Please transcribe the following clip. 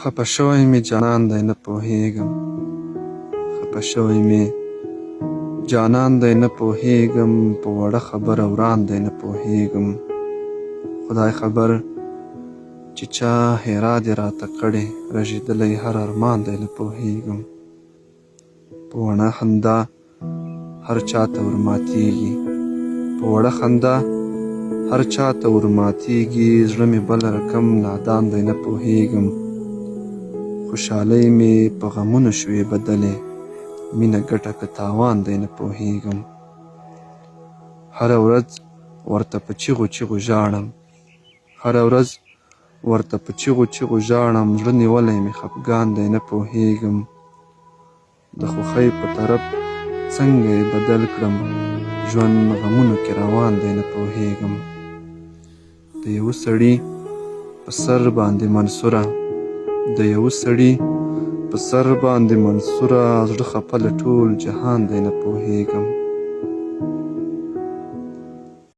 خپه شوی مې جانان دی نه پوهېږم، خپه شوی مې جانان دی نه پوهېږم، په وړه خبره وران دی نه پوهېږم. خدای خبر چې چا هیرا دې راته کړې، رژېدلی هر ارمان دی نه پوهېږم. په وړه خندا هر چاته ورماتېږي، په وړه خندا هر چاته ورماتېږي، زړه مې بل رقم نادان دی نه پوهېږم. خوشحالۍ مې په غمونو شوې بدلې، مینه ګټه که تاوان دی نه پوهېږم. هره ورځ ورته په چیغو چیغو ژاړم، هره ورځ ورته په چیغو چیغو ژاړم، زړه نیولی مې خفګان دی نه پوهېږم. د خوښۍ په طرف څنګه یې بدل کړم، ژوند غمونو کې روان دی نه پوهېږم. د یوه سړي په سر باندې منصوره، د یوه سړي په سر باندې منصوره، زړه خپه له ټول جهان دی نه پوهېږم.